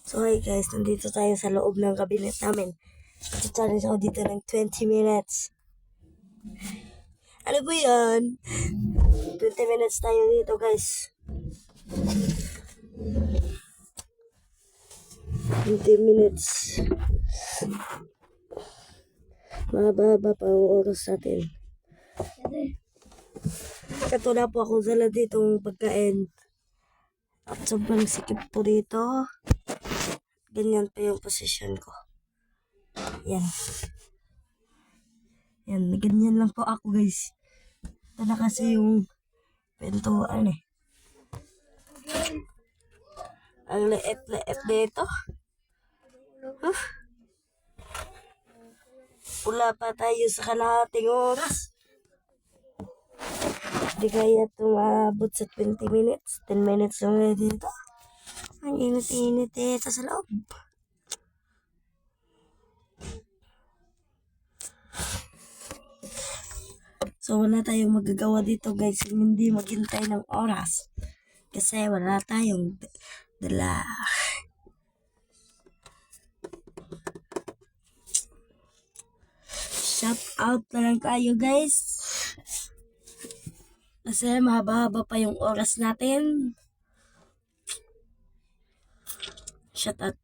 So hi guys, nandito tayo sa loob ng cabinet namin. Challenge ako dito ng 20 minutes. Ano po yan? 20 minutes tayo dito guys. 20 minutes. Mahaba-haba pa ang oras natin. Ito na po ako dala ditong pagkain. At sobrang sikip po dito. Ganyan pa yung posisyon ko. Yan. Yan, ganyan lang po ako guys. Ito na kasi yung pintuan eh. Ang leet-leet dito. Wala pa tayo sa kalahating oras. Di kaya tumabot sa 20 minutes. 10 minutes lang na dito. Ang init-init dito sa loob. So wala tayong magagawa dito guys. Hindi maghintay ng oras. Kasi wala tayong dala. Shout out na lang tayo guys. Kasi mahaba-haba pa yung oras natin. Shout out.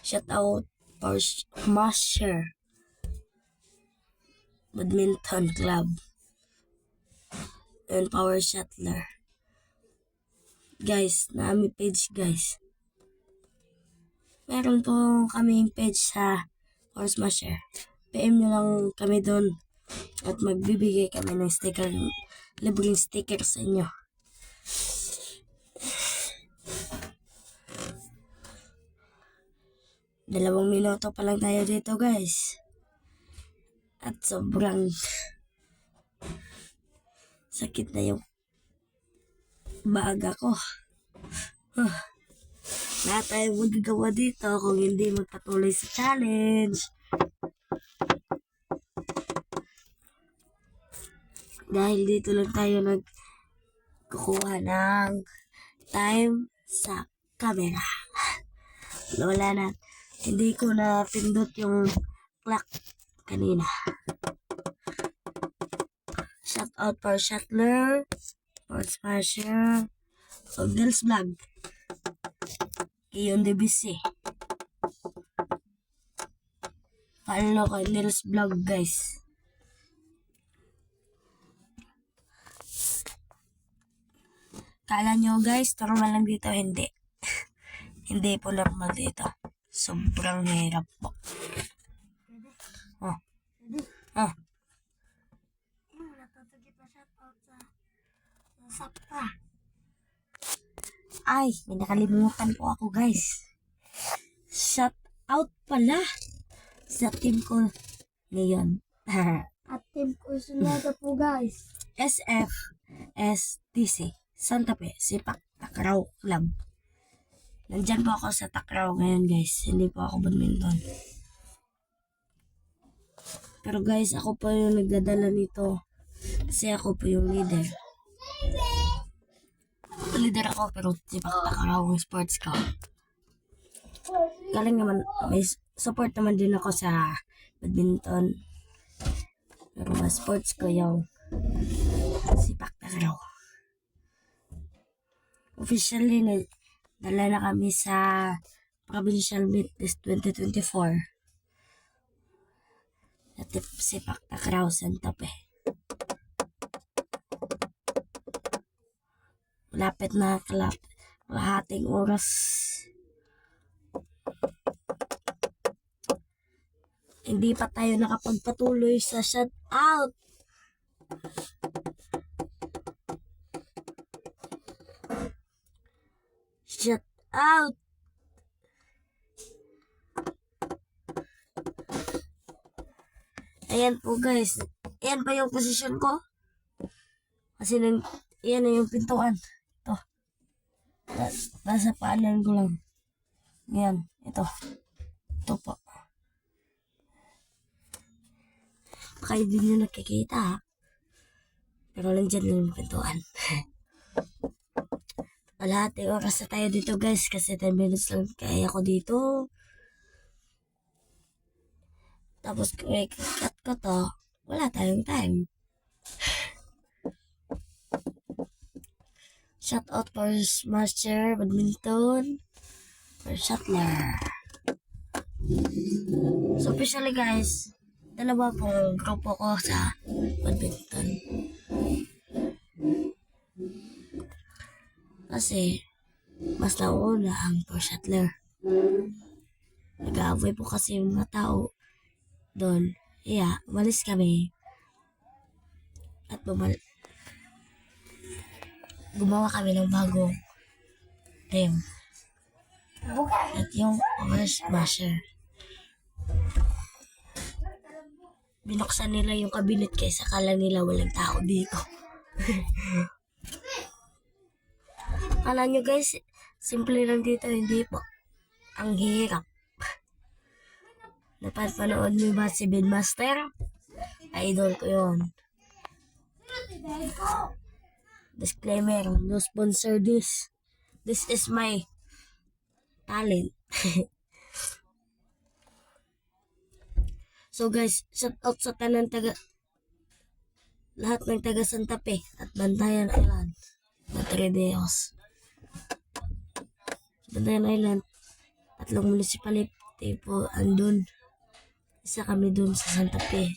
Shout out for Smasher Badminton Club and Power Shuttler. Guys, naami page guys. Meron po kaming page sa Power Smasher. PM nyo lang kami doon at magbibigay kami ng sticker, libreng sticker sa inyo. Dalawang minuto pa lang tayo dito guys. At sobrang sakit na yung baga ko. Lahat tayo magagawa dito kung hindi magpatuloy sa challenge. Dahil dito lang tayo nagkukuha ng time sa camera. Wala na. Hindi ko na pindot yung clock kanina. Shout out for Shuttler, for Smasher, for Nils Vlog, Iyon DBC. Follow ko Nils Vlog guys. Kala nyo guys, normal lang dito, hindi. Hindi po normal dito. Sobrang hirap po. Ay, may nakalimutan po ako guys. Shout out pala sa team ko ngayon. At team ko sunod po guys. SFSTC Santa Fe Sipak Takraw Club. Nandyan po ako sa Takraw ngayon guys. Hindi po ako badminton. Pero guys, ako po yung nagdadala nito. Kasi ako po yung leader. Leader ako pero Sipak Takraw ang sports ko. Galing naman, may support naman din ako sa badminton. Pero mas sports ko yung Sipak Takraw. Officially, dala na kami sa Provincial Meet this 2024. At Sipak Takraw Santa Fe. Malapit na kalahating oras. Hindi pa tayo nakapagpatuloy sa shout out. Shout out. Ayan po guys. Ayan pa yung posisyon ko. Kasi yan na yung pintuan. Ito. Nasa paanan ko lang. Ayan. Ito. Ito po. Baka hindi nyo nakikita ha. Pero lang dyan lang yung pintuan. Kalahating oras na tayo dito guys kasi 10 minutes lang kaya ako dito. Tapos kung i-cut ko to, wala tayong time. Shout out for Smasher, Badminton, for Shuttler. So officially guys, dalawa pong grupo ko sa Badminton. Kasi, mas nauna ang for Shuttler. Nag-aaway po kasi yung mga tao doon. Iya, umalis kami. At gumawa kami ng bagong team. At yung Orange Smasher. Binuksan nila yung kabinet kaysa kala nila walang tao dito. Kala nyo guys, simple lang dito, hindi po. Ang hirap. Napapanood nyo ba si Bedmaster? Idol ko yun. Disclaimer, no sponsor this. This is my talent. So guys, shout out sa tanan lahat ng taga Santa Fe at Bantayan Island. Matredeos. Bantayan Island, 3 municipality po andun. Isa kami dun sa Santa Fe.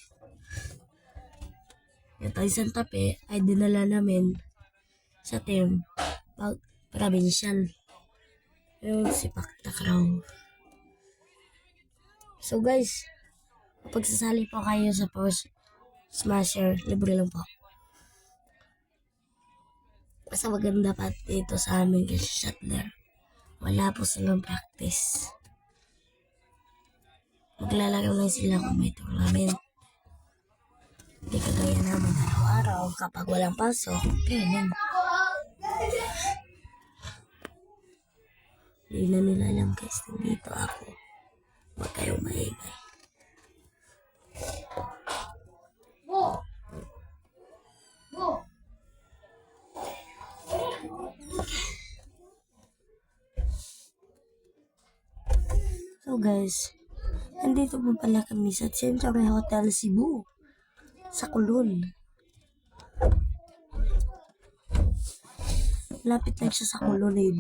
Yung tayo Santa Fe ay dinala namin sa team provincial. Yung sipak takraw. So guys, kapag sasali po kayo sa first Smasher, libre lang po. Basta maganda pa dito sa amin kasi Shuttler. Wala po silang practice. Maglalaro lang sila kung may tournament. Hindi kagaya namin araw-araw kapag walang pasok. Ganyan. Hindi na nila alam guys, nandito ako. Huwag kayong maingay. So guys, nandito po pala kami sa Century Hotel Cebu sa Kulon. Lapit lang siya sa Kulon eh.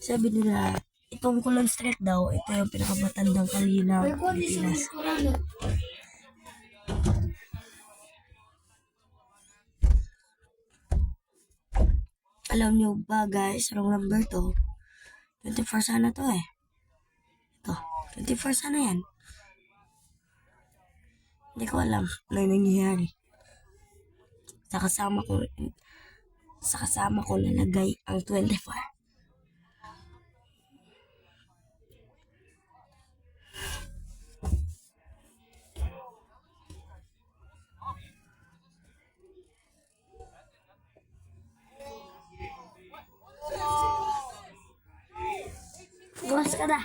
Sabi nila, itong Kulon Street daw, ito yung pinakamatandang kalina ng Pilipinas. Alam nyo ba guys, wrong number to. 24 sana to eh. Ito, 24 sana yan. Hindi ko alam ano yung nangyayari. Sa kasama ko nalagay ang 24. Bukas ka na.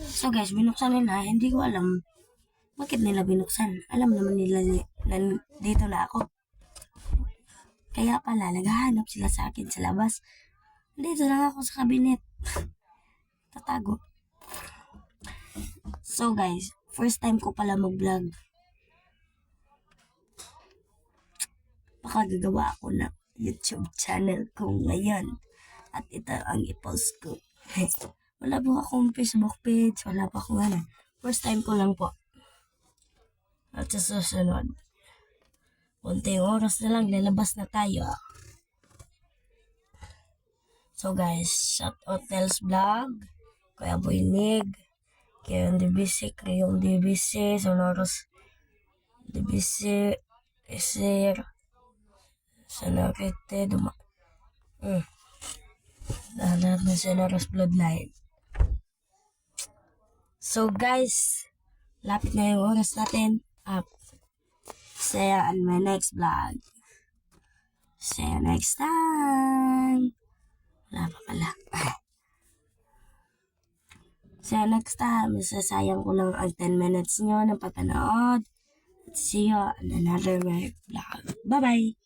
So guys, binuksan nila. Hindi ko alam bakit nila binuksan. Alam naman nila na dito na ako. Kaya pala, naghahanap sila sa akin sa labas. Dito lang ako sa kabinet. Tatago. So guys, first time ko pala mag-vlog. Baka gagawa ako ng YouTube channel ko ngayon. At ito ang i-post ko. Wala po akong Facebook page. Wala pa akong ano. First time ko lang po. At sa susunod, konting oras na lang, lalabas na tayo. So guys, shout out Nels Vlog, Kuya Boy Nig, Kayong DBC, Kriyong DBC, Sonoros DBC, Esir, Sanakete, lahat na Sonoros Bloodline. So guys, lapit na yung oras natin. See you on my next vlog. See you next time. Wala pa pala. See you next time. Masasayang ko lang ang 10 minutes nyo ng papanood. See you on another vlog. Bye-bye!